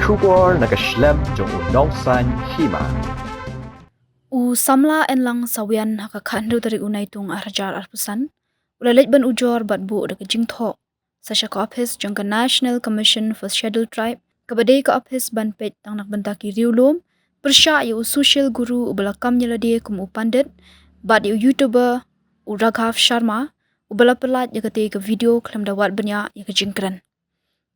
Ujor nakaslem jong unongsan Hima. Samla en lang sawian hakakandu dari unai tung arjar arpusan. Ulalit ban Ujor bat bu da kejing tho. Sasha ka office jong ka National Commission for Scheduled Tribe. Kabadai ka office ban pet tang nak bantaki riulum. Persya yu social guru ubalakam nyaladi kum Pandit. Bat yu YouTuber Raghav Sharma. Ubala pelat ya kate ka video klam dawat banyak ya kejing keren.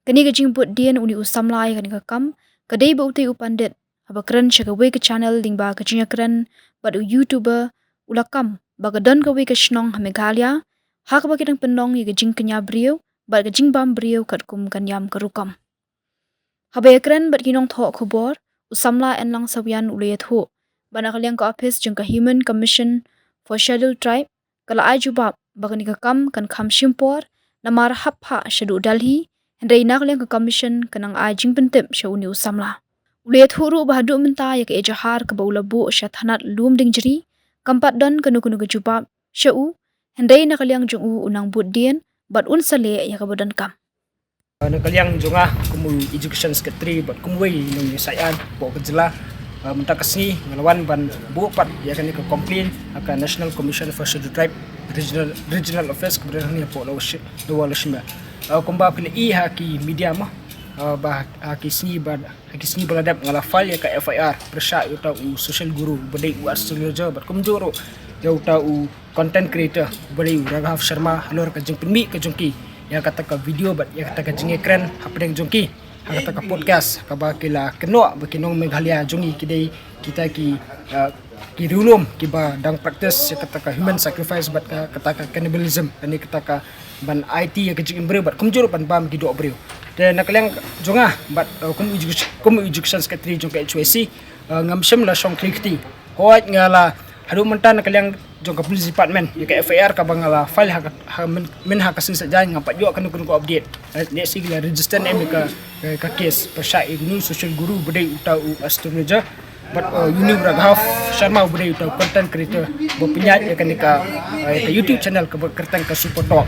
Kani kejing put dian uni usamla ya kani kam. Kadai ba utai Pandit. Abakran syakawe ke channel Lyngba kejing keren. Bat YouTuber ulakam bagadan kawe ke shnong ha Meghalaya. Hak bakidang pendong ya kejing kenya Briew. Bat kejing bam Briew kat kum kanyam kerukam. Habaya keren bat kinong thok khubor. Usamla en lang sawian ulayat ho. Banakaliang ka office jeng ka Human Commission for Scheduled Tribe. Kala ay jubab bagani ka kam kan kham shimpor. Namar hapha syadu dalhi. Hendai nakaliang ka commission kanang ay jing pentip sya uni usamla. Ulayat huru bahadu menta ya ke ejahar ke baulabu sya thanat lum ding jeri. Kampat don kanu-kanu ke jubab sya u. Hendai nakaliang jeng u unang bud dian. Bat un sale ya ke badan kam. Nakaliang jonga kumu education secretary bat kumway nung sayan po kejela mentah kesni ngelawan ban bupat ya kan ke complain akan National Commission for Scheduled Tribe regional office kebenaran ni po lawashima kumba pilih haki media mah bah haki sni baladap ngala file ya ka FIR persya uta u social guru badai u astrologer bat kumjoro ya uta u content creator badai u Raghav Sharma halor ka jeng penmi ka jongki ya kata ka video bat ya kata ka jeng ekran hapdeng jongki kata ka podcast ka ba kila Kynnoh bakinong Meghalaya jongi kidai kita ki rulum ki ba dang practice ya kata ka human sacrifice bat ka kata ka cannibalism ani kata ka ban IT ya kejing Briew bat kumjur ban bam ki do Briew dan nakaliang jonga bat kum education secretary jong ka HWC ngamsem la song klikti hoat ngala hadu mentan nakaliang jong ka police department ya ka FIR ka bangala file men ha kasin saja ngapat jo kan ko update ne sigla register name ka case persya ignu social guru bedai uta u astrologer but uni Raghav Sharma bedai uta content creator bo penyat ya kan ka YouTube channel ka kertang ka support talk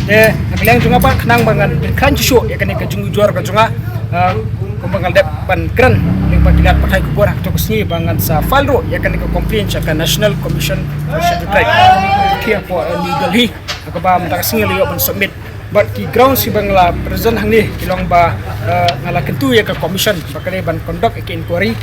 de nakaliang jonga pa kenang bangan kan show ya kan ka jung Ujor ka jonga kumbangal dep ban keren ning pakilat pakai kubur hak to kesni bangan sa falro ya kan ka complain sa ka National Commission for Scheduled Tribe kia po legally ka ba mata kesni liyo ban submit but ki ground si bangla present hang ni kilong ba ngala kentu ya ka commission bakale ban conduct inquiry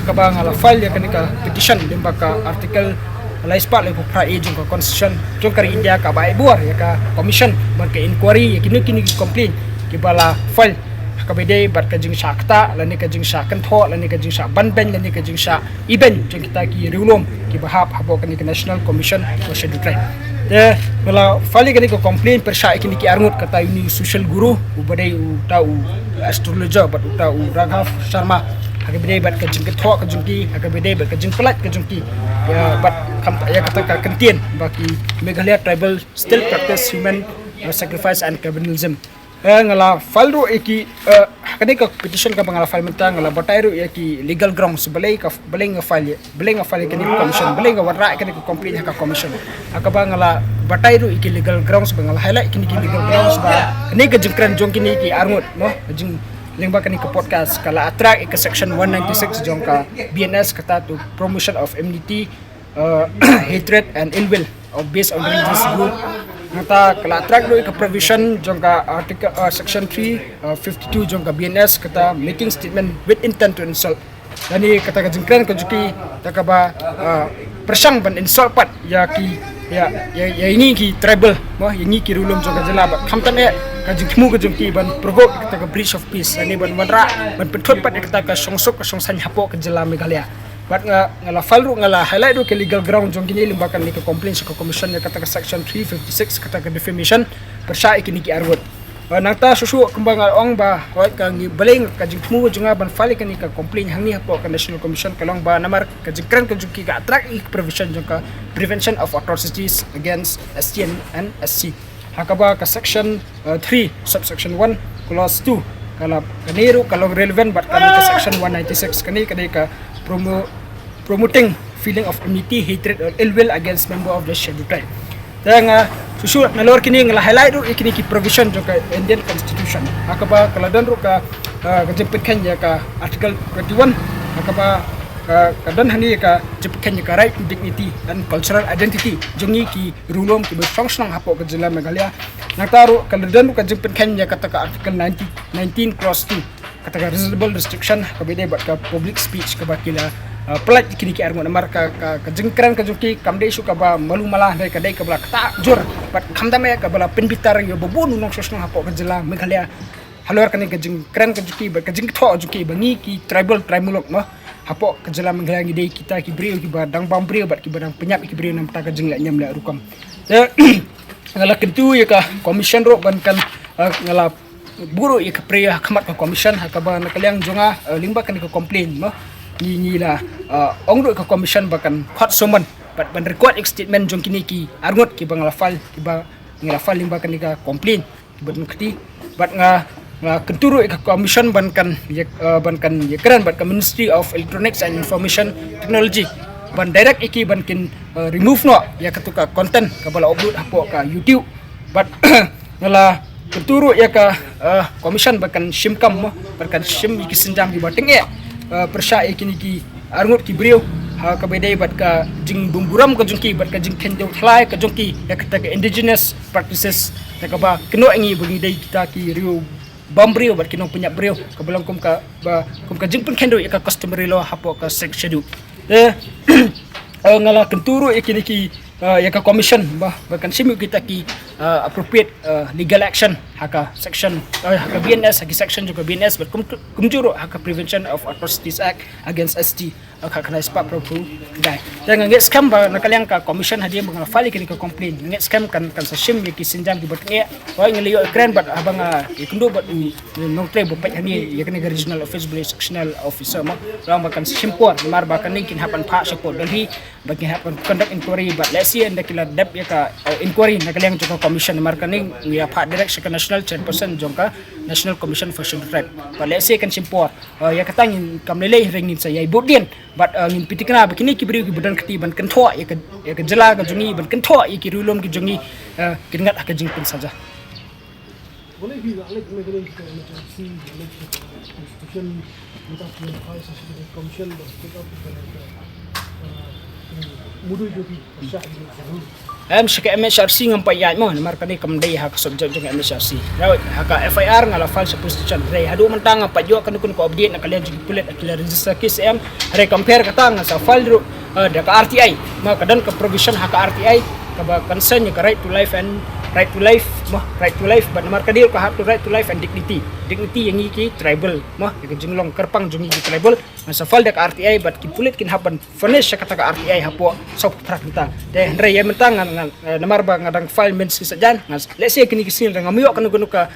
ka ba ngala file ya kan ka petition dim ba ka article laispa le pra jong ka constitution jong kari India ka ba buar ya ka commission ban ka inquiry ya kini complain ki bala file kabede bat kajing syakta lani kajing syakan tho lani kajing syak banben lani kajing syak event jeng kita ki riulum ki bahap habo kani ke National Commission for Scheduled Tribe de mala fali kani ko complain persya kini ki arngut kata ini social guru ubadai uta u astrologer bat uta u Raghav Sharma kabede bat kajing tho kajing ki kabede bat kajing pelat kajing ki ya bat kam ya kata ka kentien baki Meghalaya tribal still practice human sacrifice and cannibalism ngala falro eki kani ka petition ka bangala file menta ngala batairu eki legal grounds balai ka file kani commission balai ka warra kani ka complain ka commission akaba ngala batairu eki legal grounds bangala highlight kini ki legal grounds ba kani ka jengkran jong kini ki arngut no jing Lyngba kani ka podcast kala attract ka section 196 jong ka BNS kata to promotion of enmity hatred and ill will of based on religious group ngata kala track do ka provision jong ka article section 352 jong ka BNS kata making statement with intent to insult dani kata ka jengkran ka juki takaba persang ban insult pat ya ini ki tribal mo ini ki rulum jong ka jela ba khamtan e ka jingmu ka jong ki ban provoke kata ka breach of peace ani ban wanra ban petut pat kata ka songsok ka songsan hapo ka jela Meghalaya bat ngala falru ngala highlight do ke legal ground jong kini limbakan ni ka complaint sa commission ya kata ka section 356 kata ka defamation persya ikini ki arwot nangta susu kembang ong ba hoit ka baling ka jingmu jonga ban fali kani ka complaint hangni hapo ka National Commission kalong ba namar ka jingkran ka jungki ka attract provision jong ka prevention of atrocities against STN and SC hakaba ka section 3 subsection 1 clause 2 kala kaniru kalong relevant bat kani ka section 196 kani ka promoting feeling of enmity, hatred or ill will against member of the scheduled tribe. Dahil susu nalor kini ngala highlight ro ikini ki provision jong ka Indian Constitution. Akaba kaladan ro ka kejempitkan ya ka artikel 21 ka kadan hani ka jempitkan ya ka right to dignity and cultural identity jongi ki rulom ki berfungsi hapo ke jela Meghalaya nang taru kaladan ka jempitkan ya kata ka artikel 19 clause 2 kata ka reasonable restriction ka bede bat ka public speech ka bakila pelat kini ki arngon amar ka jengkran ka jungki kamde su ka ba malu malah dai ka dai ka bala kata jur bat kamdame ka bala penbitar yo bobonu nong sosnong hapo ke jela Meghalaya halor kani ka jengkran ka jungki ba ka jengtho jungki bangi ki tribal mulok mah hapo ke jela Meghalaya ngi dai kita ki Briew ki ba dang bam Briew bat ki badang penyap ki Briew nam ta ka jeng la nyam la rukam ngala kentu ya ka commission ro ban kan ngala buru ya ka priya khamat ka commission ha ka ba nakaliang jonga Lyngba kan ka complain mah ni la ongro ka commission bakan hot summon but ban record statement jong kini ki arngot ki bang lafal ki ba ngalafal Lyngba kan ka complain ki ban keti but nga kenturu ka commission ban kan ya kran bat ka Ministry of Electronics and Information Technology ban direct iki ban kin remove no ya katuka content ka bala upload hapo ka YouTube but ngala kenturu ya ka commission bakan shimkam mo bakan shim iki senjam di bateng ya persya kini ki arngot ki Briew ha ka bedai bat ka jing bumburam ka jungki bat ka jing kendo thlai ka jungki ya kata ka indigenous practices ta ka ba Kynnoh ngi bagi dai kita ki Briew bam Briew bat kinong punya Briew ka belong kum ka jing pun kendo ya ka customary law hapo ka section ngala kenturu kini ki ya ka commission bahkan simu kita ki appropriate legal action haka section haka BNS haka section juga BNS but kumjuro haka Prevention of Atrocities Act against ST haka kana sepak propu dai dan nget scam ba nakaliang ka commission hadia mengal file kini ka complain nget scam kan sa sim ki sinjam ki batnge wa ngeliyo ekran bat abang ikundu bat nong tre bopat hani ya kini regional office beli sectional officer ma ram bakan simpor mar bakan kin hapan pa support dalhi bagi hapan conduct inquiry but let's see and kila dep ya ka inquiry nakaliang juga commission mar kaning ya pa direct sa national chairperson jongka National Commission for Scheduled Tribe but let's say kan simpor ya katang kamlele ringin sa yai bodien but ngin pitikna begini ki Briew ki badan keti ban kentho ya ka jela ka jungi ban kentho ya ki rulom ki jungi kingat ka jingpin saja boleh juga alek negeri si institution minta penilaian sesuatu commission dan kita mudu jogi syah di shika MHRC ngampai yai mo mar kani kamdai hak subject jong MHRC rawat haka FIR ngala file sa police station rei hadu mentang apa jo kan kun ko update nakalian jigi pulet akila register case rei compare kata nga sa file ru da ka RTI ma kadan ka provision haka RTI ka ba concern ka right to life but mar kadir ka have to right to life and dignity yang iki tribal mah ka jinglong kerpang jungi tribal sa file da ka RTI but ki pulet kin haban furnish sa kata ka RTI hapo sa putrak kita de rei ya mentang namar ba ngadang file men si sajan let's say kini kisin nga miyo kan gunu ka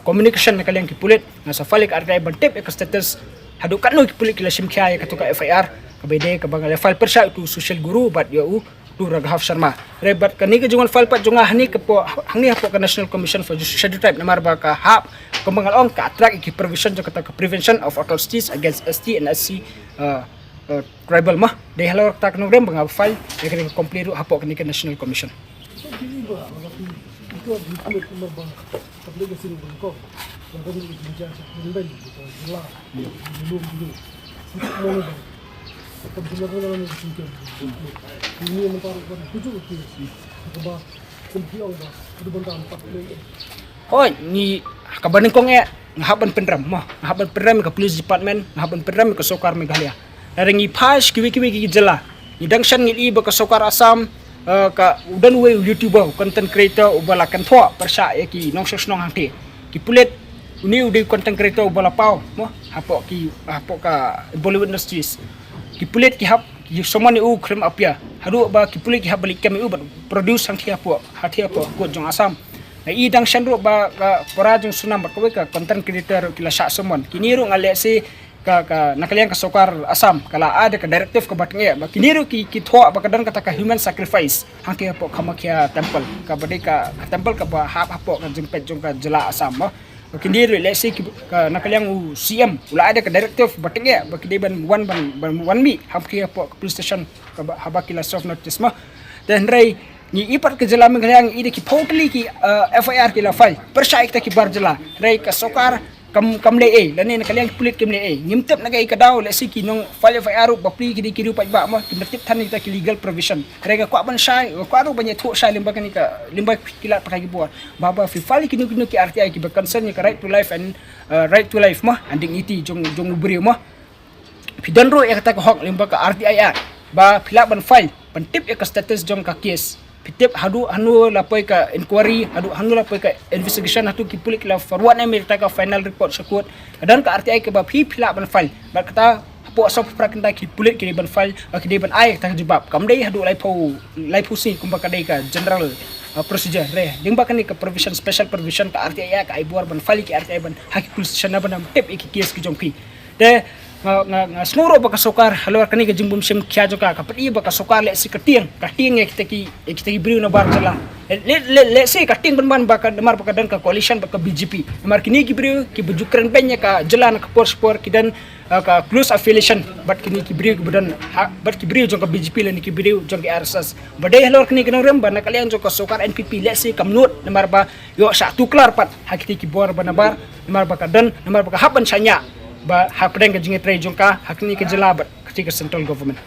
communication na kaliang ki pulet nga sa file ka RTI ban tip ka status hadu kan no ki pulet kila simkya ka to ka FIR ka bede ka bangal file persya tu social guru but yo tu Raghaf Sharma rebat kani ke jungal file pat junga hani ke po hangi hapo ka National Commission for Scheduled Tribe namar ba ka hap kumbangal on ka attract ki provision jo kata ka Prevention of Atrocities against ST and SC tribal mah de halor tak no rem bang file ya kani complete hapo kani ka National Commission so kini ba itu di kulit ba tapi ke sini bangkok yang tadi bicara mendan kita jelas belum mau kebetulan dalam itu ini mentaruh pada 7 okey coba kumpiau ba itu benda 4 hoi ni kabaning kong ngahaban penram ka police department ngahaban penram ka sokar Meghalaya darengi pas kiwi ki jela ni dangshan ngi iba ka sokar Assam ka udan we YouTuber content creator ubalakan thwa persya ki nong sosnong hangti ki pulet uni udah content creator ubala pau mo hapo ka Bollywood industries ki pulet ki hap ki somani u krem apia hadu ba ki pulet ki hap balik kami u produce hang hapo ko jong Assam na idang shanro ba para jong sunam ba ko ka content creator kila sha somon kiniru ngale si ka nakaliang ka sokar Assam kala ada ka directive ka batnge ba kiniru ki thwa ba kadan kata ka human sacrifice hang hapo kamakya temple ka badai ka temple ka ba hapo ka jengpet jong ka jela Assam ba kini let's say nakaliang CM ula ada ke directive batinge bakide ban one mi hamki apa police station habakila soft notice mah dan rai ni ipat ke jela Meghalaya ide ki totally ki FIR ki la file persya kita ki bar jela rai ka sokar kam le lani nakaliang pulit kim le ngimtep na kay kadaw le si kinong file fa aro bapli kidi kiru pa ba mo kimtep tan kita ki legal provision rega kwa ban sai kwa ro banya thu sai limba kanika limba kila pa kay buat baba fi file kinu ki RTI ki ba concern ni ka right to life and right to life mo and dignity jong Briew mo pidanro e kata ko hok limba ka RTI ba pila ban file pantip e ka status jong ka case pitip hanu lapoy ka inquiry hanu lapoy ka investigation hatu ki pulik la forward na merita ka final report sa court kadan ka RTI ka ba pila ban file ba kata po sa prakanda ki pulik ki ban file ki ban ay ta jibab kamdai hadu laipo si kumba kadai ka general procedure re Lyngba kani ka provision special provision ka RTI ka ay buar ban file ki RTI ban haki police station na ban tip ki case ki jong pi de nga snuro ba ka sukar halor kani ka jimbum sim kya jo ka kapati ba ka sukar le si kating e kita ki Briew na bar jala le si kating ban ba ka damar ba ka dan ka coalition ba ka BJP damar kini ki Briew ki bujukran penya ka jala na ka por kidan ka close affiliation but kini ki Briew budan but ki Briew jong ka BJP le ni ki Briew jong ki RSS badai halor kini kanang rem ba na kalian jong ka sukar NPP le si kamnut damar ba yo sa tuklar pat hakiti ki bor ba na bar damar ba ka dan damar ba ka haban sanya ba hapdeng ka jingi tray jong ka hakni ka jala ba ka central government